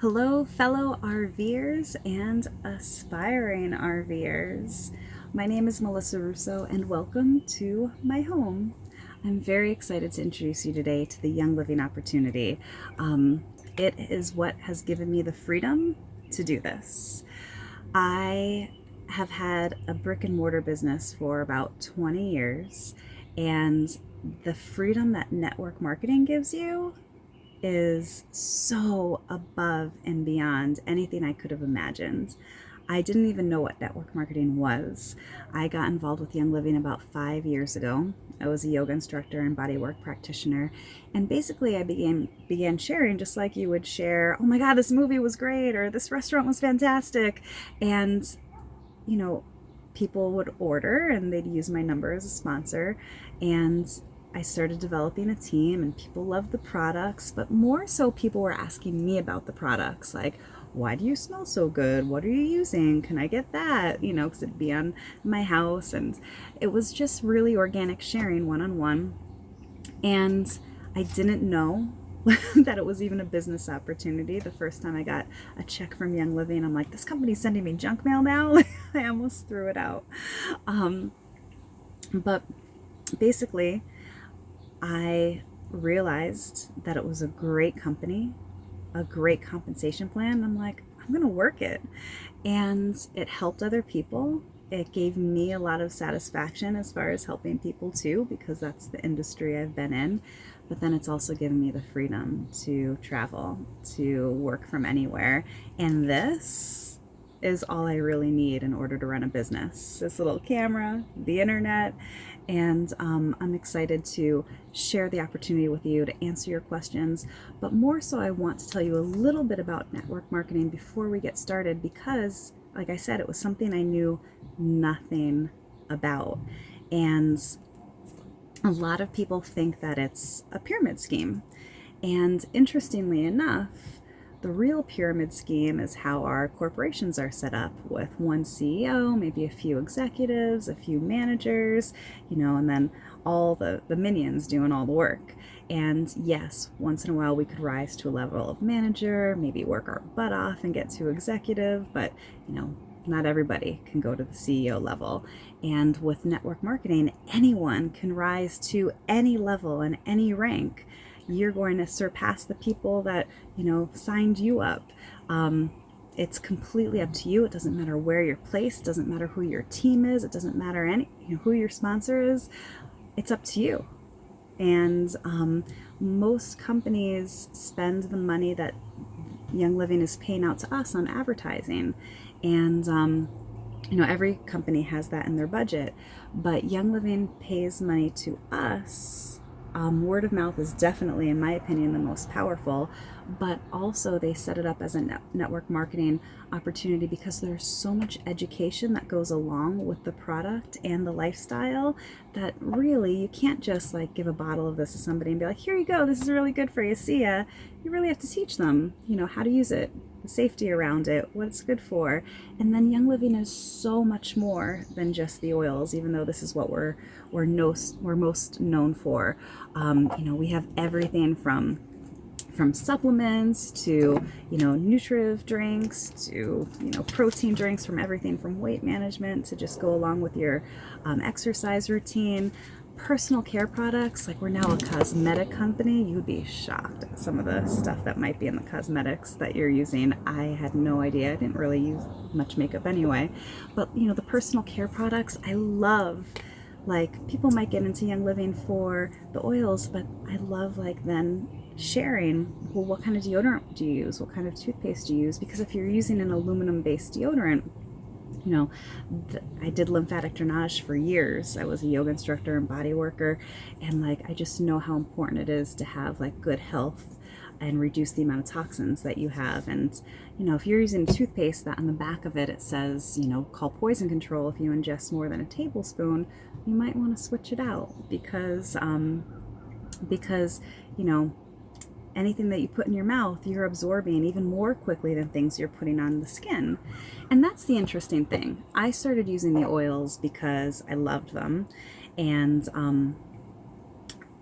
Hello, fellow RVers and aspiring RVers. My name is Melissa Russo, and welcome to my home. I'm very excited to introduce you today to the Young Living opportunity. It is what has given me the freedom to do this. I have had a brick and mortar business for about 20 years, and the freedom that network marketing gives you is so above and beyond anything I could have imagined. I didn't even know what network marketing was. I got involved with Young Living about 5 years ago. I was a yoga instructor and bodywork practitioner, and basically I began sharing just like you would share, "Oh my God, this movie was great," or "This restaurant was fantastic," and you know, people would order and they'd use my number as a sponsor. And I started developing a team, and people loved the products, but more so, people were asking me about the products. Like, why do you smell so good? What are you using? Can I get that? Because it'd be on my house. And it was just really organic sharing one on one. And I didn't know that it was even a business opportunity. The first time I got a check from Young Living, I'm like, this company's sending me junk mail now. I almost threw it out. Um, but basically, I realized that it was a great company, a great compensation plan. I'm like, I'm going to work it. And it helped other people. It gave me a lot of satisfaction as far as helping people too, because that's the industry I've been in. But then it's also given me the freedom to travel, to work from anywhere. And this is all I really need in order to run a business. This little camera, the internet, and I'm excited to share the opportunity with you to answer your questions. But more so, I want to tell you a little bit about network marketing before we get started because, like I said, it was something I knew nothing about. And a lot of people think that it's a pyramid scheme. And interestingly enough, the real pyramid scheme is how our corporations are set up, with one CEO, maybe a few executives, a few managers, and then all the minions doing all the work. And yes, once in a while we could rise to a level of manager, maybe work our butt off and get to executive, but not everybody can go to the CEO level. And with network marketing, anyone can rise to any level and any rank. You're going to surpass the people that signed you up. It's completely up to you. It doesn't matter where you're placed. It doesn't matter who your team is. It doesn't matter who your sponsor is. It's up to you. And most companies spend the money that Young Living is paying out to us on advertising, and every company has that in their budget, but Young Living pays money to us. Word of mouth is definitely, in my opinion, the most powerful, but also they set it up as a network marketing opportunity because there's so much education that goes along with the product and the lifestyle that really you can't just like give a bottle of this to somebody and be like, here you go, this is really good for you, see ya. You really have to teach them, how to use it, the safety around it, what it's good for. And then Young Living is so much more than just the oils, even though this is what we're most known for. We have everything from supplements to nutritive drinks to protein drinks, from everything from weight management to just go along with your exercise routine. Personal care products, like we're now a cosmetic company. You would be shocked at some of the stuff that might be in the cosmetics that you're using. I had no idea. I didn't really use much makeup anyway, but the personal care products I love. Like, people might get into Young Living for the oils, but I love then sharing, well, what kind of deodorant do you use? What kind of toothpaste do you use? Because if you're using an aluminum based deodorant, I did lymphatic drainage for years. I was a yoga instructor and body worker, and I just know how important it is to have good health and reduce the amount of toxins that you have. And if you're using toothpaste that on the back of it says call poison control if you ingest more than a tablespoon, you might want to switch it out because anything that you put in your mouth, you're absorbing even more quickly than things you're putting on the skin. And that's the interesting thing. I started using the oils because I loved them. And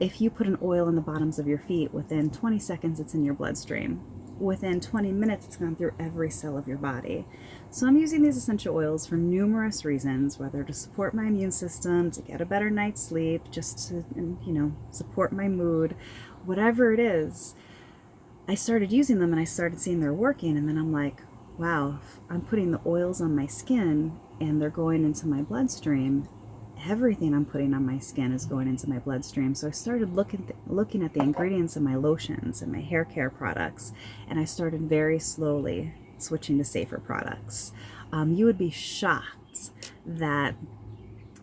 if you put an oil in the bottoms of your feet, within 20 seconds, it's in your bloodstream. within 20 minutes, it's gone through every cell of your body. So I'm using these essential oils for numerous reasons, whether to support my immune system, to get a better night's sleep, just to, support my mood, whatever it is. I started using them and I started seeing they're working, and then I'm like, wow, I'm putting the oils on my skin and they're going into my bloodstream. Everything I'm putting on my skin is going into my bloodstream. So I started looking at the ingredients in my lotions and my hair care products, and I started very slowly switching to safer products. You would be shocked that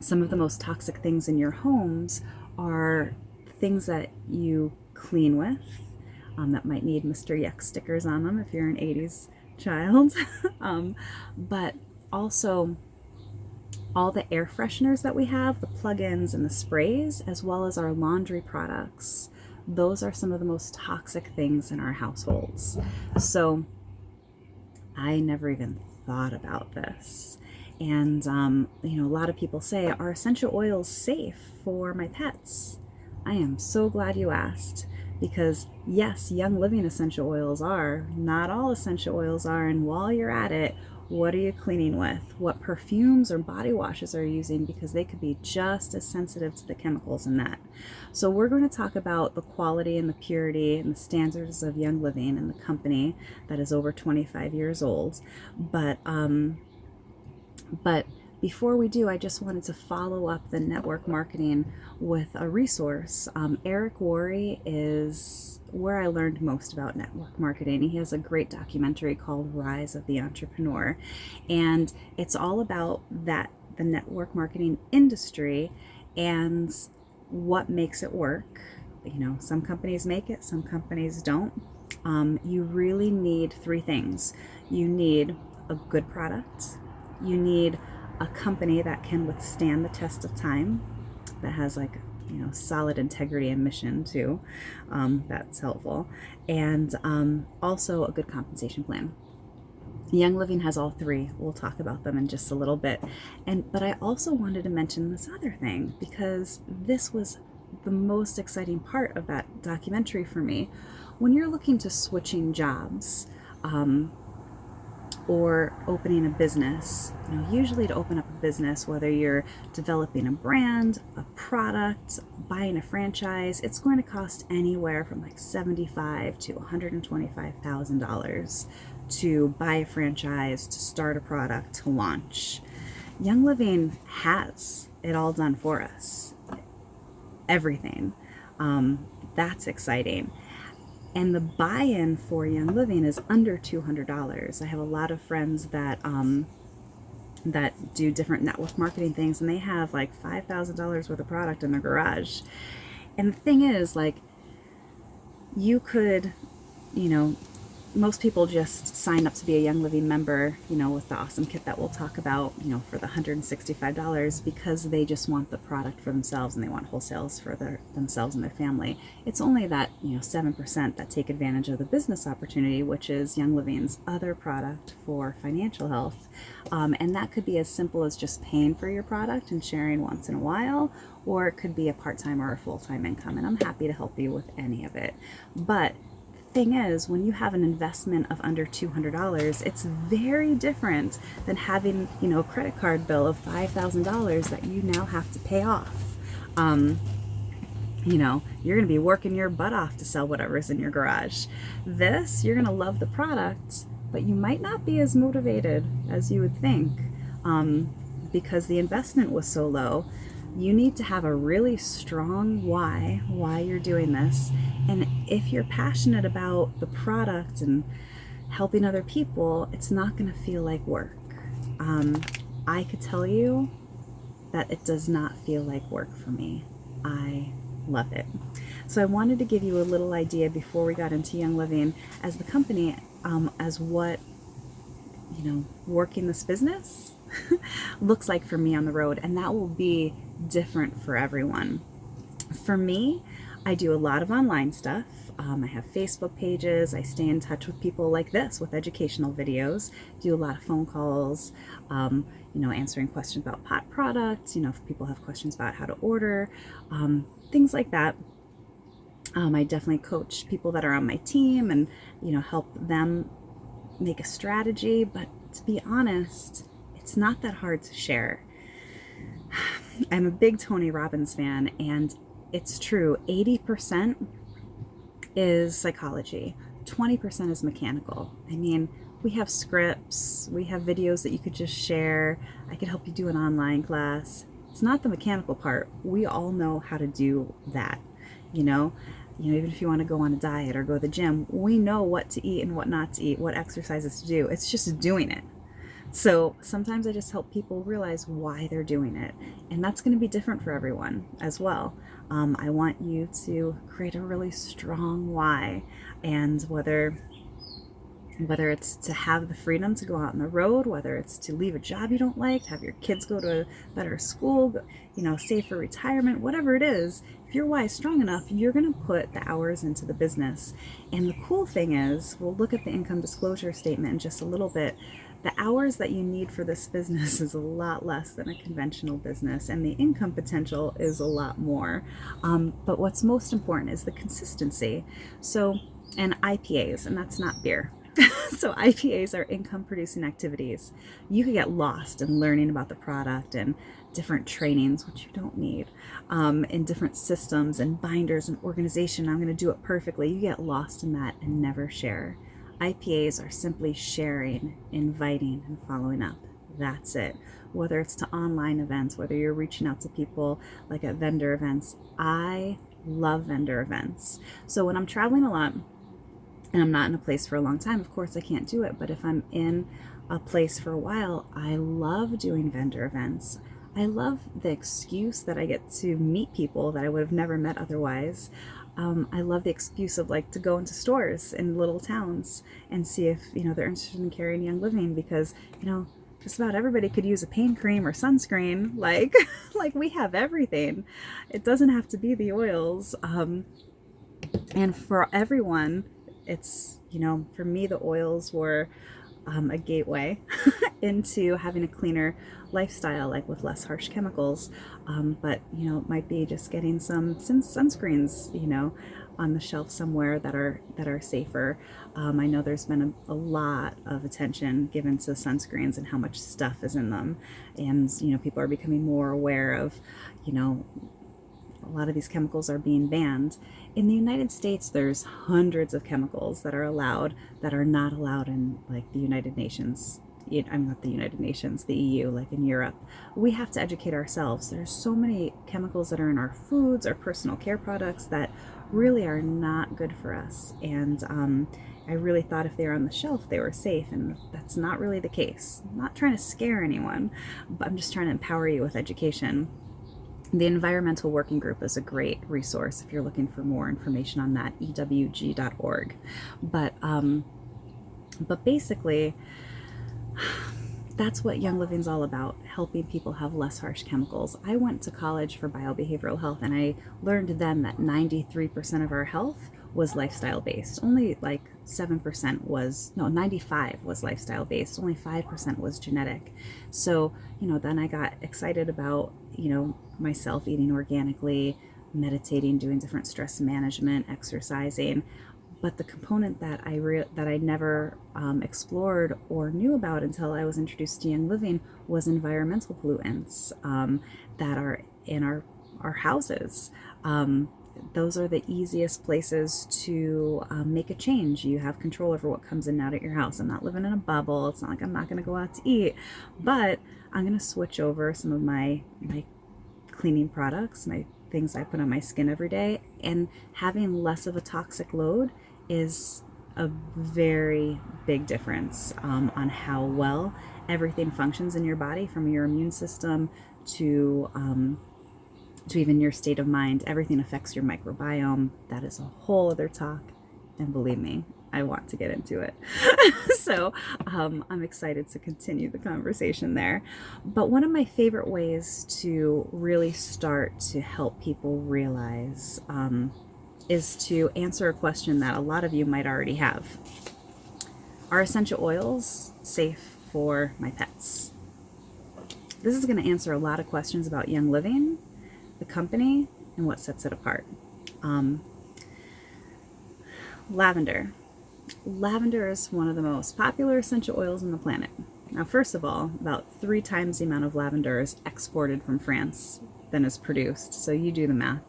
some of the most toxic things in your homes are things that you clean with, that might need Mr. Yuck stickers on them if you're an 80s child. But also all the air fresheners that we have, the plug-ins and the sprays, as well as our laundry products. Those are some of the most toxic things in our households. So I never even thought about this. And, a lot of people say, are essential oils safe for my pets? I am so glad you asked, because yes, Young Living essential oils are. Not all essential oils are. And while you're at it, what are you cleaning with? What perfumes or body washes are you using? Because they could be just as sensitive to the chemicals in that. So we're going to talk about the quality and the purity and the standards of Young Living and the company that is over 25 years old. But before we do, I just wanted to follow up the network marketing with a resource. Eric Worre is where I learned most about network marketing. He has a great documentary called Rise of the Entrepreneur, and it's all about the network marketing industry and what makes it work. Some companies make it, some companies don't. You really need three things. You need a good product. You need a company that can withstand the test of time, that has solid integrity and mission too. That's helpful. And also a good compensation plan. Young Living has all three. We'll talk about them in just a little bit. But I also wanted to mention this other thing, because this was the most exciting part of that documentary for me. When you're looking to switching jobs, or opening a business, usually to open up a business, whether you're developing a brand, a product, buying a franchise, it's going to cost anywhere from $75,000 to $125,000 to buy a franchise, to start a product, to launch. Young Living has it all done for us. Everything. That's exciting. And the buy-in for Young Living is under $200. I have a lot of friends that do different network marketing things, and they have $5,000 worth of product in their garage. And the thing is, you could, most people just sign up to be a Young Living member, with the awesome kit that we'll talk about, for the $165, because they just want the product for themselves and they want wholesales for themselves and their family. It's only that, 7% that take advantage of the business opportunity, which is Young Living's other product for financial health. And that could be as simple as just paying for your product and sharing once in a while, or it could be a part-time or a full-time income. And I'm happy to help you with any of it. But thing is, when you have an investment of under $200, it's very different than having, a credit card bill of $5,000 that you now have to pay off. You're going to be working your butt off to sell whatever's in your garage. This, you're going to love the product, but you might not be as motivated as you would think, because the investment was so low. You need to have a really strong why you're doing this. And if you're passionate about the product and helping other people, it's not going to feel like work. I could tell you that it does not feel like work for me. I love it. So I wanted to give you a little idea before we got into Young Living as the company, as what, working this business looks like for me on the road. And that will be different for everyone. For me, I do a lot of online stuff. I have Facebook pages. I stay in touch with people like this with educational videos, do a lot of phone calls, answering questions about pot products, if people have questions about how to order, things like that. I definitely coach people that are on my team and, help them make a strategy. But to be honest, it's not that hard to share. I'm a big Tony Robbins fan, and it's true. 80% is psychology, 20% is mechanical. I mean, we have scripts, we have videos that you could just share. I could help you do an online class. It's not the mechanical part. We all know how to do that, you know? Even if you want to go on a diet or go to the gym, we know what to eat and what not to eat, what exercises to do. It's just doing it. So sometimes I just help people realize why they're doing it. And that's going to be different for everyone as well. I want you to create a really strong why. And whether it's to have the freedom to go out on the road, whether it's to leave a job you don't like, have your kids go to a better school, save for retirement, whatever it is, if your why is strong enough, you're going to put the hours into the business. And the cool thing is, we'll look at the income disclosure statement in just a little bit. The hours that you need for this business is a lot less than a conventional business, and the income potential is a lot more. But what's most important is the consistency. And IPAs, and that's not beer. So IPAs are income producing activities. You could get lost in learning about the product and different trainings, which you don't need, in different systems and binders and organization. I'm going to do it perfectly. You get lost in that and never share. IPAs are simply sharing, inviting, and following up. That's it. Whether it's to online events, whether you're reaching out to people like at vendor events. I love vendor events. So when I'm traveling a lot, and I'm not in a place for a long time, of course I can't do it. But if I'm in a place for a while, I love doing vendor events. I love the excuse that I get to meet people that I would have never met otherwise. I love the excuse of to go into stores in little towns and see if, they're interested in carrying Young Living, because, just about everybody could use a pain cream or sunscreen. Like we have everything. It doesn't have to be the oils. And for everyone, it's, for me, the oils were a gateway into having a cleaner lifestyle, with less harsh chemicals. But, it might be just getting some sunscreens, on the shelf somewhere that are safer. I know there's been a lot of attention given to sunscreens and how much stuff is in them. And, people are becoming more aware of, a lot of these chemicals are being banned. In the United States, there's hundreds of chemicals that are allowed that are not allowed in the United Nations. I'm not the United Nations, the EU, in Europe. We have to educate ourselves. There's so many chemicals that are in our foods, our personal care products, that really are not good for us. And I really thought if they were on the shelf, they were safe, and that's not really the case. I'm not trying to scare anyone, but I'm just trying to empower you with education. The Environmental Working Group is a great resource if you're looking for more information on that, ewg.org. But basically, that's what Young Living's all about, helping people have less harsh chemicals. I went to college for biobehavioral health, and I learned then that 93% of our health was lifestyle based. Only 7% was, no, 95 was lifestyle based. Only 5% was genetic. So, then I got excited about, myself eating organically, meditating, doing different stress management, exercising. But the component that I never explored or knew about until I was introduced to Young Living was environmental pollutants that are in our houses. Those are the easiest places to make a change. You have control over what comes in and out of your house. I'm not living in a bubble. It's not like I'm not going to go out to eat, but I'm going to switch over some of my cleaning products, my things I put on my skin every day, and having less of a toxic load is a very big difference on how well everything functions in your body, from your immune system to even your state of mind. Everything affects your microbiome. That is a whole other talk, and believe me, I want to get into it. So I'm excited to continue the conversation there. But one of my favorite ways to really start to help people realize is to answer a question that a lot of you might already have. Are essential oils safe for my pets? This is going to answer a lot of questions about Young Living, the company, and what sets it apart. Lavender. Lavender is one of the most popular essential oils on the planet. Now, first of all, about 3 times the amount of lavender is exported from France than is produced, so you do the math.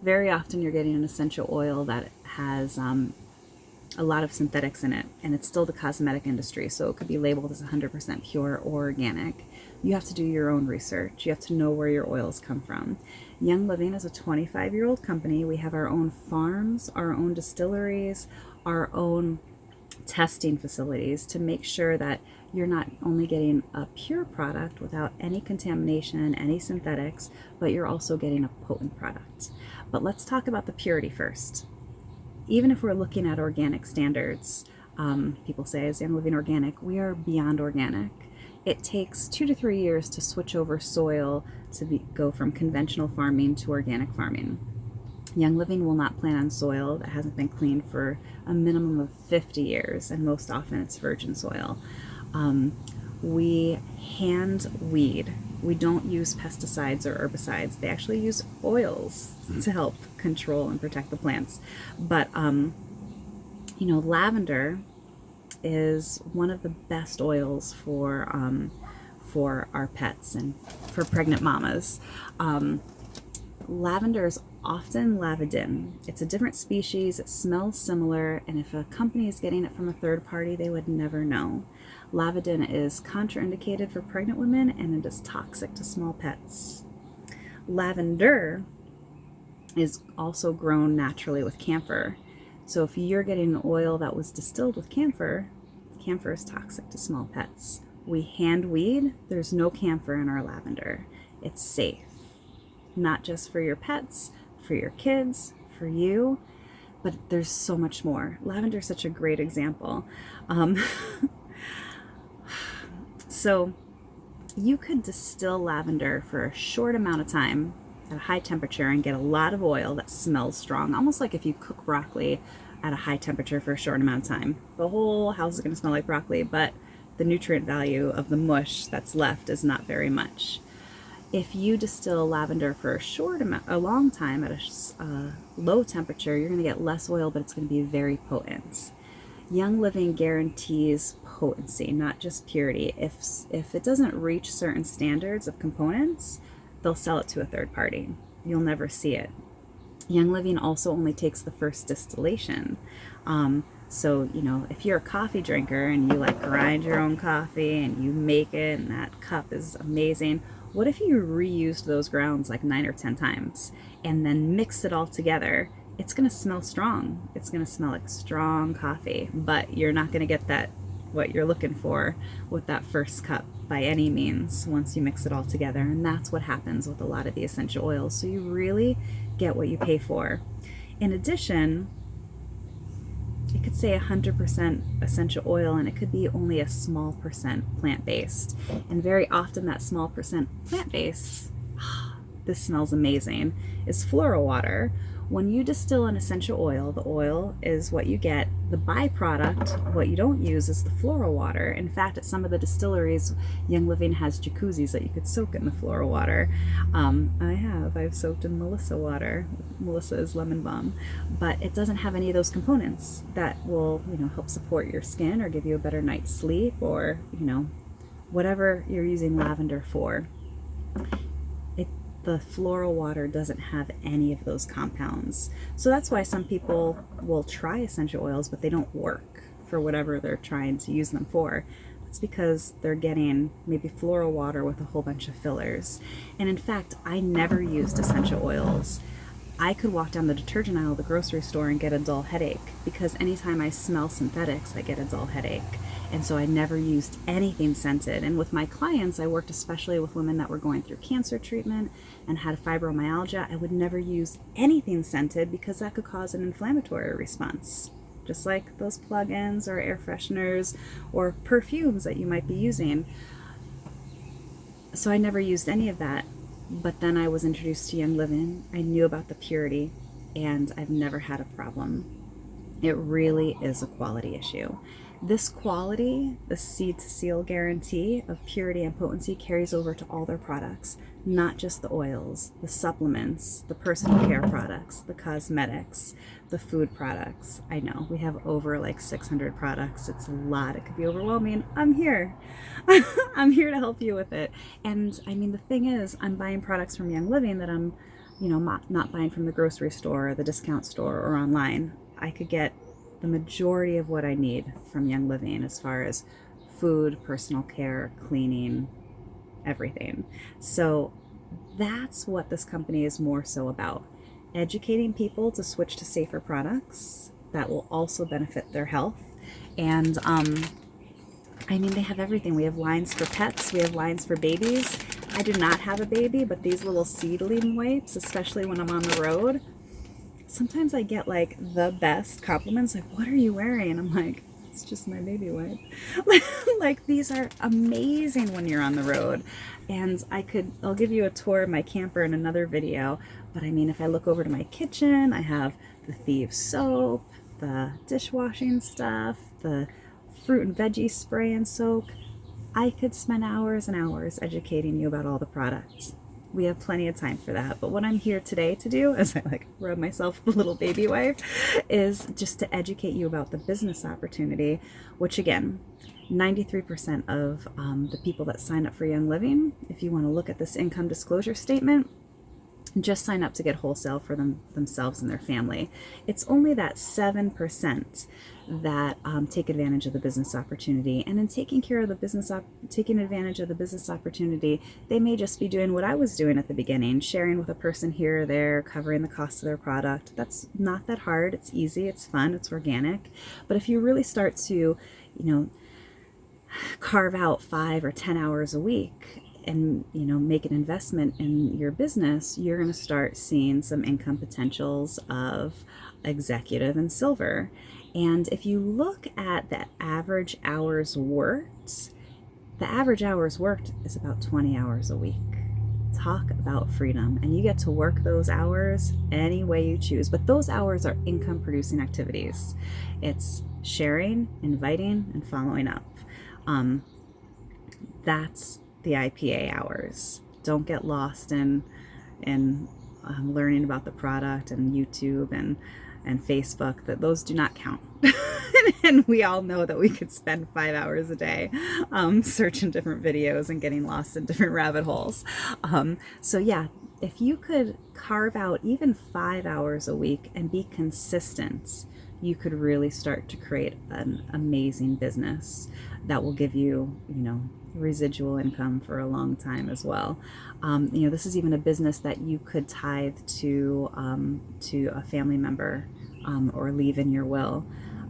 Very often you're getting an essential oil that has a lot of synthetics in it, and it's still the cosmetic industry, so it could be labeled as 100% pure or organic. You have to do your own research. You have to know where your oils come from. Young Living is a 25-year-old company. We have our own farms, our own distilleries, our own testing facilities to make sure that you're not only getting a pure product without any contamination, any synthetics, but you're also getting a potent product. But let's talk about the purity first. Even if we're looking at organic standards, people say, is Young Living organic? We are beyond organic. It takes 2 to 3 years to switch over soil to go from conventional farming to organic farming. Young Living will not plant on soil that hasn't been cleaned for a minimum of 50 years, and most often it's virgin soil. We hand weed. We don't use pesticides or herbicides. They actually use oils to help control and protect the plants. But, lavender is one of the best oils for our pets and for pregnant mamas. Lavender is often lavandin. It's a different species, it smells similar, and if a company is getting it from a third party, they would never know. Lavandin is contraindicated for pregnant women, and it is toxic to small pets. Lavender is also grown naturally with camphor. So if you're getting an oil that was distilled with camphor, camphor is toxic to small pets. We hand weed, there's no camphor in our lavender. It's safe. Not just for your pets, for your kids, for you, but there's so much more. Lavender is such a great example. So you could distill lavender for a short amount of time at a high temperature and get a lot of oil that smells strong, almost like if you cook broccoli at a high temperature for a short amount of time. The whole house is going to smell like broccoli, but the nutrient value of the mush that's left is not very much. If you distill lavender for a long time at a low temperature, you're going to get less oil, but it's going to be very potent. Young Living guarantees potency, not just purity. If it doesn't reach certain standards of components, they'll sell it to a third party. You'll never see it. Young Living also only takes the first distillation. So, if you're a coffee drinker and you grind your own coffee and you make it and that cup is amazing, what if you reused those grounds 9 or 10 times and then mixed it all together? It's going to smell strong. It's going to smell like strong coffee, but you're not going to get what you're looking for with that first cup by any means once you mix it all together. And that's what happens with a lot of the essential oils. So you really get what you pay for. In addition, it could say 100% essential oil, and it could be only a small percent plant-based. And very often that small percent plant-based, this smells amazing, is floral water. When you distill an essential oil, the oil is what you get. The byproduct, what you don't use, is the floral water. In fact, at some of the distilleries, Young Living has jacuzzis that you could soak in the floral water. I've soaked in Melissa water. Melissa is lemon balm. But it doesn't have any of those components that will, help support your skin or give you a better night's sleep or, whatever you're using lavender for. The floral water doesn't have any of those compounds. So that's why some people will try essential oils, but they don't work for whatever they're trying to use them for. It's because they're getting maybe floral water with a whole bunch of fillers. And in fact, I never used essential oils. I could walk down the detergent aisle of the grocery store and get a dull headache because anytime I smell synthetics, I get a dull headache. And so I never used anything scented. And with my clients, I worked especially with women that were going through cancer treatment and had fibromyalgia. I would never use anything scented because that could cause an inflammatory response, just like those plug-ins or air fresheners or perfumes that you might be using. So I never used any of that. But then I was introduced to Young Living. I knew about the purity, and I've never had a problem. It really is a quality issue. This quality, the seed to seal guarantee of purity and potency, carries over to all their products. not just the oils, the supplements, the personal care products, the cosmetics, the food products. I know we have over like 600 products. It's a lot. It could be overwhelming. I'm here. I'm here to help you with it. And I mean, the thing is, I'm buying products from Young Living that I'm, not buying from the grocery store or the discount store or online. I could get the majority of what I need from Young Living as far as food, personal care, cleaning, everything. So that's what this company is more so about. Educating people to switch to safer products that will also benefit their health. And I mean, they have everything. We have lines for pets. We have lines for babies. I do not have a baby, but these little seedling wipes, especially when I'm on the road, sometimes I get like the best compliments. Like, what are you wearing? I'm like, it's just my baby wipe. Like, these are amazing when you're on the road. And I'll give you a tour of my camper in another video. But I mean, if I look over to my kitchen, I have the Thieves soap, the dishwashing stuff, the fruit and veggie spray and soak. I could spend hours and hours educating you about all the products. We have plenty of time for that. But what I'm here today to do, as I like rub myself with a little baby wipe, is just to educate you about the business opportunity, which again, 93% of the people that sign up for Young Living, if you want to look at this income disclosure statement, just sign up to get wholesale for themselves and their family. It's only that 7% that take advantage of the business opportunity. And in taking advantage of the business opportunity, they may just be doing what I was doing at the beginning, sharing with a person here or there, covering the cost of their product. That's not that hard. It's easy. It's fun. It's organic. But if you really start to, carve out 5 or 10 hours a week and make an investment in your business, you're going to start seeing some income potentials of executive and silver. And if you look at the average hours worked, the average hours worked is about 20 hours a week. Talk about freedom. And you get to work those hours any way you choose. But those hours are income producing activities. It's sharing, inviting, and following up. That's the IPA hours. Don't get lost in learning about the product and YouTube and Facebook. That those do not count. And we all know that we could spend 5 hours a day searching different videos and getting lost in different rabbit holes. So yeah, if you could carve out even 5 hours a week and be consistent, you could really start to create an amazing business that will give you, residual income for a long time as well. This is even a business that you could tithe to a family member or leave in your will.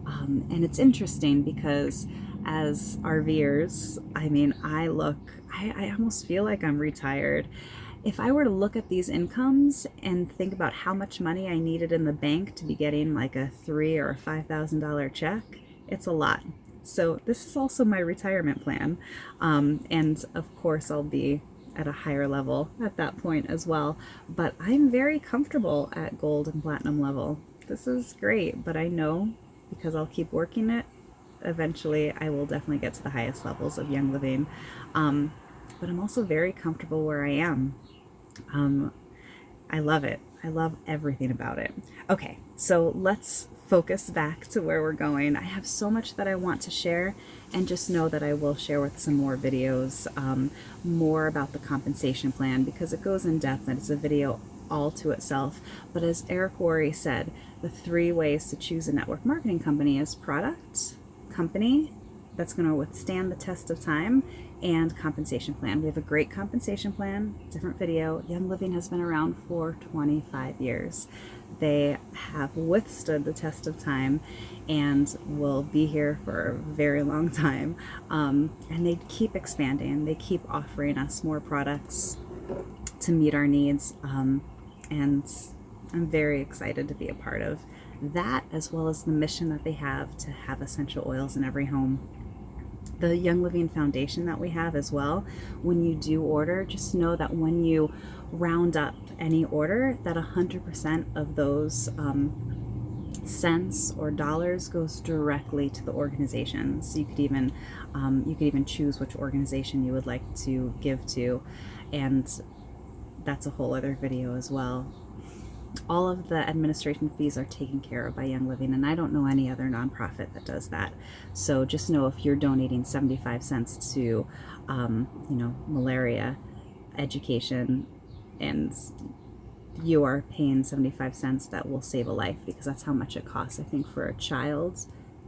And it's interesting because as RVers, I almost feel like I'm retired. If I were to look at these incomes and think about how much money I needed in the bank to be getting like a $3,000 or $5,000 check, it's a lot. So this is also my retirement plan. And of course I'll be at a higher level at that point as well. But I'm very comfortable at gold and platinum level. This is great, but I know because I'll keep working it, eventually I will definitely get to the highest levels of Young Living. But I'm also very comfortable where I am. I love it. I love everything about it. Okay, so let's focus back to where we're going. I have so much that I want to share, and just know that I will share with some more videos, more about the compensation plan, because it goes in depth and it's a video all to itself. But as Eric Worre said, the 3 ways to choose a network marketing company is product, company that's going to withstand the test of time, and compensation plan. We have a great compensation plan, different video. Young Living has been around for 25 years. They have withstood the test of time and will be here for a very long time. And they keep expanding. They keep offering us more products to meet our needs. And I'm very excited to be a part of that, as well as the mission that they have to have essential oils in every home. The Young Living Foundation that we have as well, when you do order, just know that when you round up any order, that 100% of those cents or dollars goes directly to the organization. So you could even choose which organization you would like to give to. And that's a whole other video as well. All of the administration fees are taken care of by Young Living, and I don't know any other nonprofit that does that. So just know if you're donating 75 cents to, you know, malaria education, and you are paying 75 cents, that will save a life, because that's how much it costs. I think for a child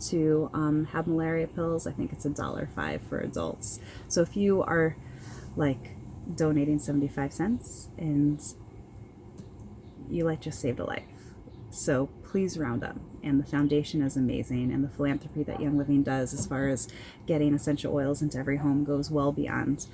to have malaria pills, I think it's $1.05 for adults. So if you are like donating 75 cents and you like just saved a life. So please round up. And the foundation is amazing, and the philanthropy that Young Living does as far as getting essential oils into every home goes well beyond.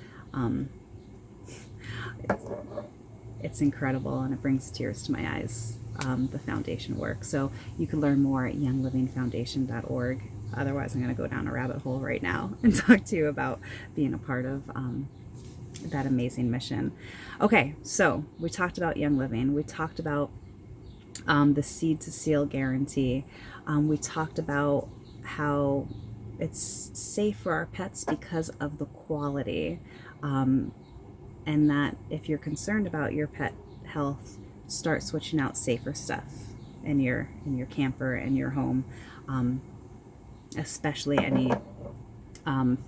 It's incredible, and it brings tears to my eyes, the foundation work. So you can learn more at younglivingfoundation.org. Otherwise, I'm going to go down a rabbit hole right now and talk to you about being a part of that amazing mission. Okay, so we talked about Young Living. We talked about the seed to seal guarantee. We talked about how it's safe for our pets because of the quality, and that if you're concerned about your pet health, start switching out safer stuff in your camper and your home, especially any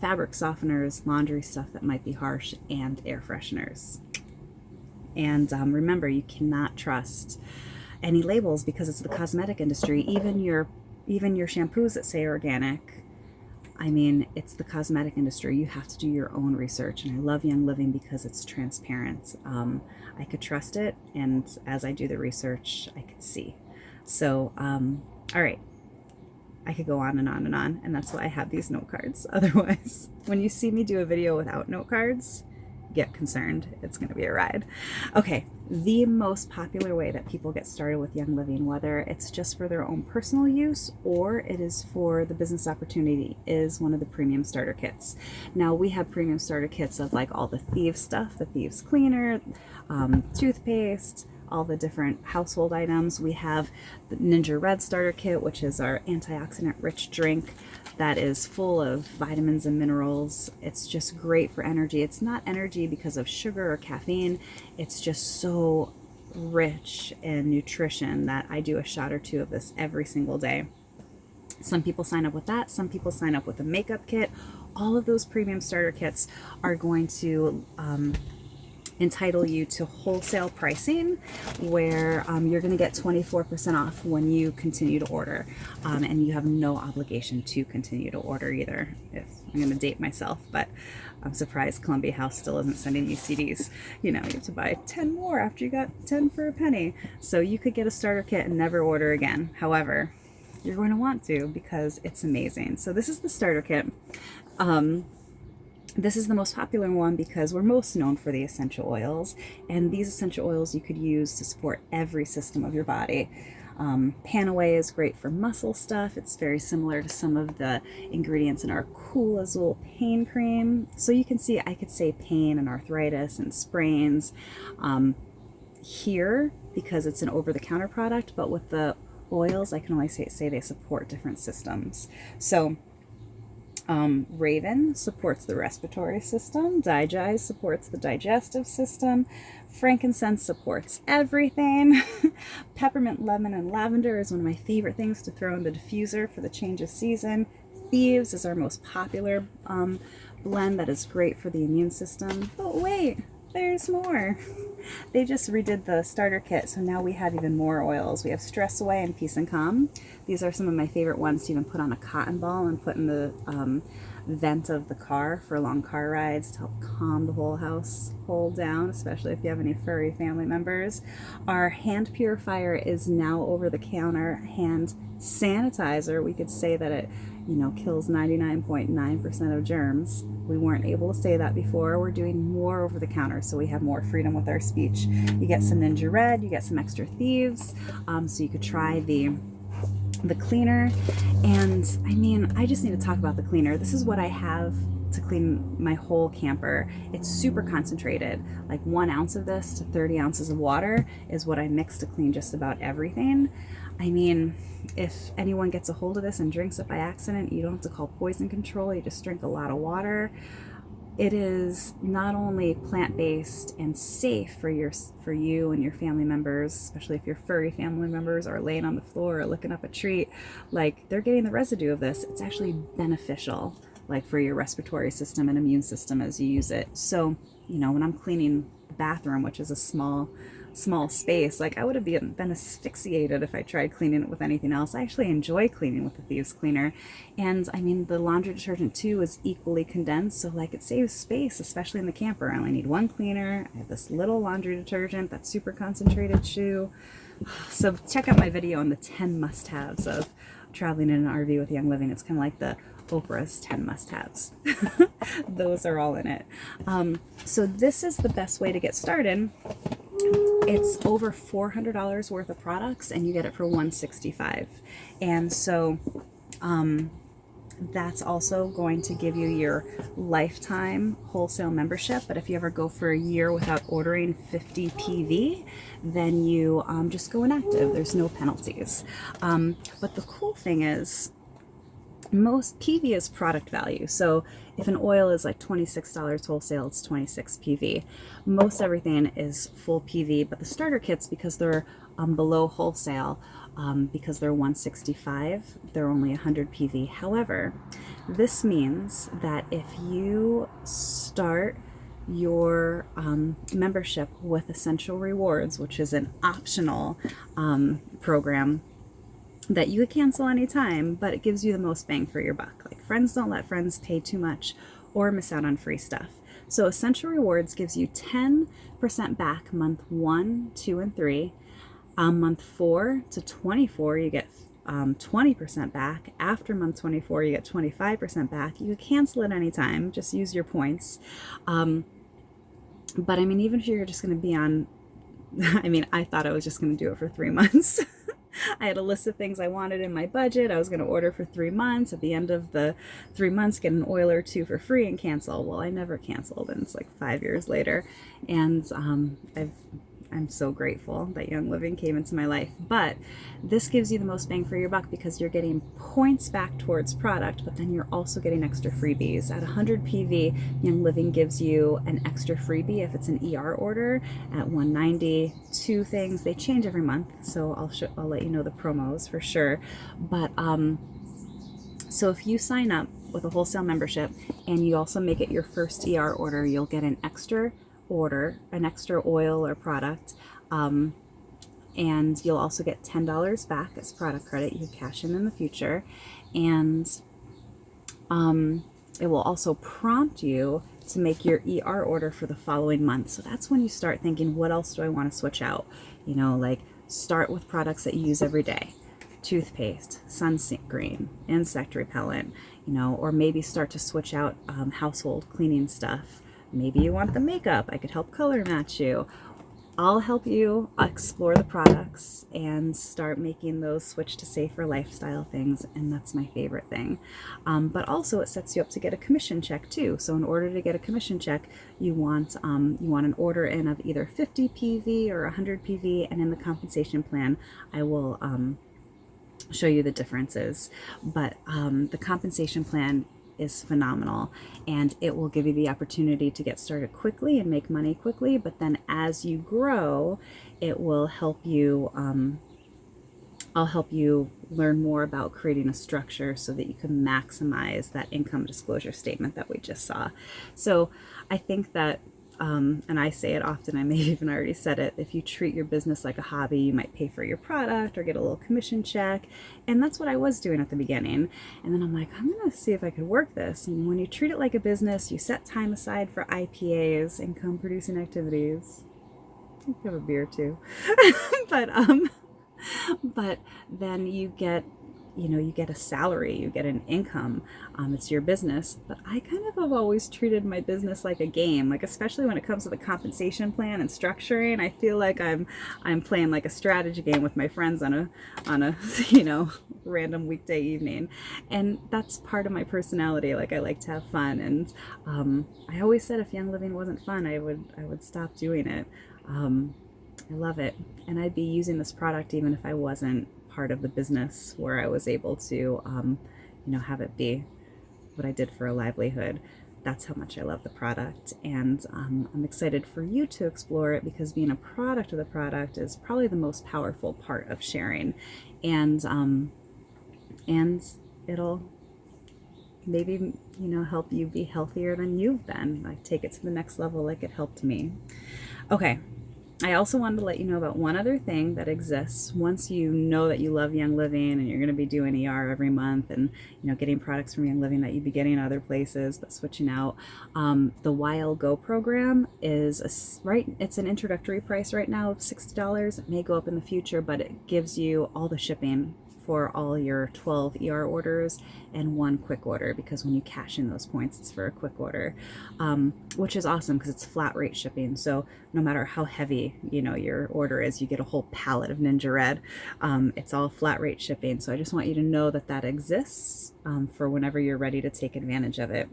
fabric softeners, laundry stuff that might be harsh, and air fresheners. And remember, you cannot trust any labels because it's the cosmetic industry. Even your shampoos that say organic, I mean, it's the cosmetic industry. You have to do your own research. And I love Young Living because it's transparent. I could trust it, and as I do the research, I could see. So, all right. I could go on and on and on, and that's why I have these note cards. Otherwise, when you see me do a video without note cards, get concerned. It's going to be a ride. Okay, the most popular way that people get started with Young Living, whether it's just for their own personal use or it is for the business opportunity, is one of the premium starter kits. Now, we have premium starter kits of like all the Thieves stuff, the Thieves cleaner, toothpaste, all the different household items. We have the Ninja Red starter kit, which is our antioxidant rich drink that is full of vitamins and minerals. It's just great for energy. It's not energy because of sugar or caffeine. It's just so rich in nutrition that I do a shot or two of this every single day. Some people sign up with that. Some people sign up with a makeup kit. All of those premium starter kits are going to entitle you to wholesale pricing, where you're going to get 24% off when you continue to order, and you have no obligation to continue to order either. If I'm going to date myself, but I'm surprised Columbia House still isn't sending me CDs. You know, you have to buy 10 more after you got 10 for a penny. So you could get a starter kit and never order again. However, you're going to want to, because it's amazing. So this is the starter kit. This is the most popular one because we're most known for the essential oils, and these essential oils you could use to support every system of your body. Panaway is great for muscle stuff. It's very similar to some of the ingredients in our Cool Azul pain cream. So you can see I could say pain and arthritis and sprains here because it's an over-the-counter product, but with the oils I can only say they support different systems. So Raven supports the respiratory system. Digize supports the digestive system. Frankincense supports everything. Peppermint, lemon, and lavender is one of my favorite things to throw in the diffuser for the change of season. Thieves is our most popular blend that is great for the immune system. But wait, there's more. They just redid the starter kit, so now we have even more oils. We have Stress Away and Peace and Calm. These are some of my favorite ones to even put on a cotton ball and put in the vent of the car for long car rides to help calm the whole household down, especially if you have any furry family members. Our hand purifier is now over-the-counter hand sanitizer. We could say that it, you know, kills 99.9% of germs. We weren't able to say that before. We're doing more over the counter, so we have more freedom with our speech. You get some Ninja Red, you get some extra Thieves, so you could try the cleaner. And I mean, I just need to talk about the cleaner. This is what I have to clean my whole camper. It's super concentrated. Like 1 ounce of this to 30 ounces of water is what I mix to clean just about everything. I mean, if anyone gets a hold of this and drinks it by accident, you don't have to call poison control. You just drink a lot of water. it is not only plant-based and safe for you and your family members, especially if your furry family members are laying on the floor or licking up a treat, like they're getting the residue of this. It's actually beneficial, like for your respiratory system and immune system as you use it. So, when I'm cleaning the bathroom, which is a small space, like I would have been asphyxiated if I tried cleaning it with anything else. I actually enjoy cleaning with the Thieves Cleaner. And I mean, the laundry detergent too is equally condensed, so like it saves space, especially in the camper. I only need one cleaner. I have this little laundry detergent that's super concentrated too. So check out my video on the 10 must-haves of traveling in an RV with Young Living. It's kind of like the Oprah's 10 must-haves. Those are all in it. So this is the best way to get started. It's over $400 worth of products, and you get it for $165. And so that's also going to give you your lifetime wholesale membership. But if you ever go for a year without ordering 50 PV, then you just go inactive. There's no penalties. But the cool thing is, most PV is product value. So if an oil is like $26 wholesale, it's 26 PV. Most everything is full PV, but the starter kits, because they're below wholesale, because they're 165, they're only 100 PV. However, this means that if you start your membership with Essential Rewards, which is an optional program that you could cancel anytime, but it gives you the most bang for your buck. Like, friends don't let friends pay too much or miss out on free stuff. So Essential Rewards gives you 10% back month 1, 2, and 3. Month 4 to 24, you get 20% back. After month 24, you get 25% back. You can cancel it anytime. Just use your points. But I mean, even if you're just going to be on, I mean, I thought I was just going to do it for 3 months. I had a list of things I wanted in my budget. I was going to order for 3 months. At the end of the 3 months, get an oil or two for free and cancel. Well, I never canceled, and it's like 5 years later. And I'm so grateful that Young Living came into my life. But this gives you the most bang for your buck because you're getting points back towards product, but then you're also getting extra freebies. At 100 PV, Young Living gives you an extra freebie if it's an ER order. At 190, 2 things. They change every month, so I'll let you know the promos for sure. But so if you sign up with a wholesale membership and you also make it your first ER order, you'll get an extra oil or product, and you'll also get $10 back as product credit. You can cash in the future, and it will also prompt you to make your ER order for the following month. So that's when you start thinking, what else do I want to switch out? Like start with products that you use every day. Toothpaste, sunscreen, insect repellent, or maybe start to switch out household cleaning stuff. Maybe you want the makeup. I could help color match you. I'll help you explore the products and start making those switch to safer lifestyle things, and that's my favorite thing. But also it sets you up to get a commission check too. So in order to get a commission check, you want an order in of either 50 PV or 100 PV, and in the compensation plan, I will show you the differences. But the compensation plan is phenomenal, and it will give you the opportunity to get started quickly and make money quickly, but then as you grow, it will help you I'll help you learn more about creating a structure so that you can maximize that income disclosure statement that we just saw. So I think that and I say it often, I may have even already said it, if you treat your business like a hobby, you might pay for your product or get a little commission check. And that's what I was doing at the beginning. And then I'm like, I'm going to see if I could work this. And when you treat it like a business, you set time aside for IPAs, income producing activities. I have a beer too. But then you get a salary, you get an income. It's your business. But I kind of have always treated my business like a game, like especially when it comes to the compensation plan and structuring. I feel like I'm playing like a strategy game with my friends on a random weekday evening, and that's part of my personality. Like, I like to have fun, and I always said if Young Living wasn't fun, I would stop doing it. I love it, and I'd be using this product even if I wasn't part of the business where I was able to have it be what I did for a livelihood. That's how much I love the product, and I'm excited for you to explore it, because being a product of the product is probably the most powerful part of sharing, and it'll maybe help you be healthier than you've been, like take it to the next level like it helped me. Okay, I also wanted to let you know about one other thing that exists. Once you know that you love Young Living and you're going to be doing ER every month, and getting products from Young Living that you'd be getting other places but switching out, the YL Go program is it's an introductory price right now of $60. It may go up in the future, but it gives you all the shipping for all your 12 ER orders and one quick order, because when you cash in those points, it's for a quick order, which is awesome because it's flat rate shipping. So no matter how heavy your order is, you get a whole pallet of Ninja Red. It's all flat rate shipping. So I just want you to know that that exists for whenever you're ready to take advantage of it.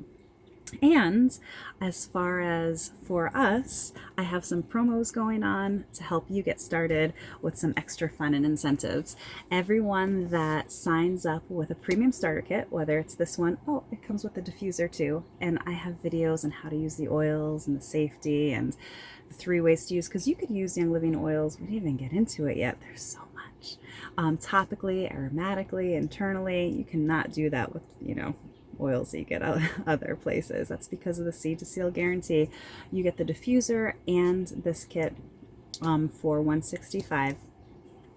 And as far as for us, I have some promos going on to help you get started with some extra fun and incentives. Everyone that signs up with a premium starter kit, whether it's this one, oh, it comes with the diffuser too. And I have videos on how to use the oils and the safety and the 3 ways to use, because you could use Young Living oils. We didn't even get into it yet. There's so much. Topically, aromatically, internally. You cannot do that with, oils that you get out other places. That's because of the seed to seal guarantee. You get the diffuser and this kit for $165.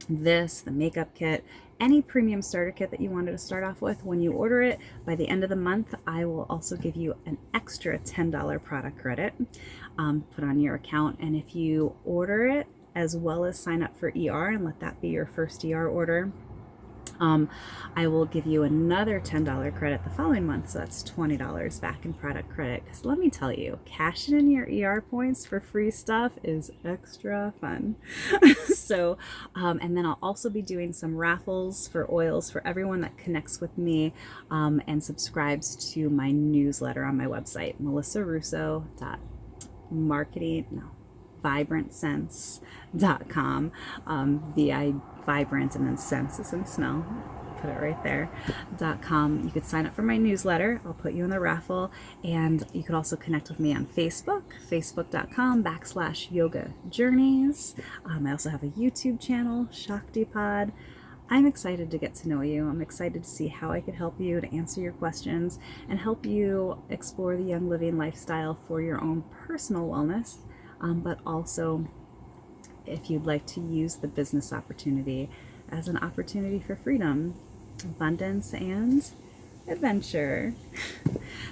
The makeup kit, any premium starter kit that you wanted to start off with, when you order it by the end of the month, I will also give you an extra $10 product credit put on your account. And if you order it as well as sign up for ER and let that be your first ER order, I will give you another $10 credit the following month. So that's $20 back in product credit. Because let me tell you, cashing in your ER points for free stuff is extra fun. So, and then I'll also be doing some raffles for oils for everyone that connects with me and subscribes to my newsletter on my website, vibrantsense.com. Vibrant and then sense is in smell. Put it right there. .com. You could sign up for my newsletter. I'll put you in the raffle, and you could also connect with me on Facebook, facebook.com/yoga journeys. I also have a YouTube channel, Shakti Pod. I'm excited to get to know you. I'm excited to see how I could help you, to answer your questions and help you explore the Young Living lifestyle for your own personal wellness, but also if you'd like to use the business opportunity as an opportunity for freedom, abundance, and adventure.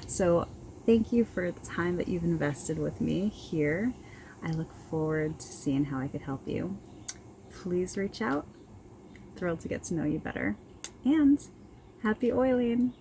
So thank you for the time that you've invested with me here. I look forward to seeing how I could help you. Please reach out. Thrilled to get to know you better. And happy oiling!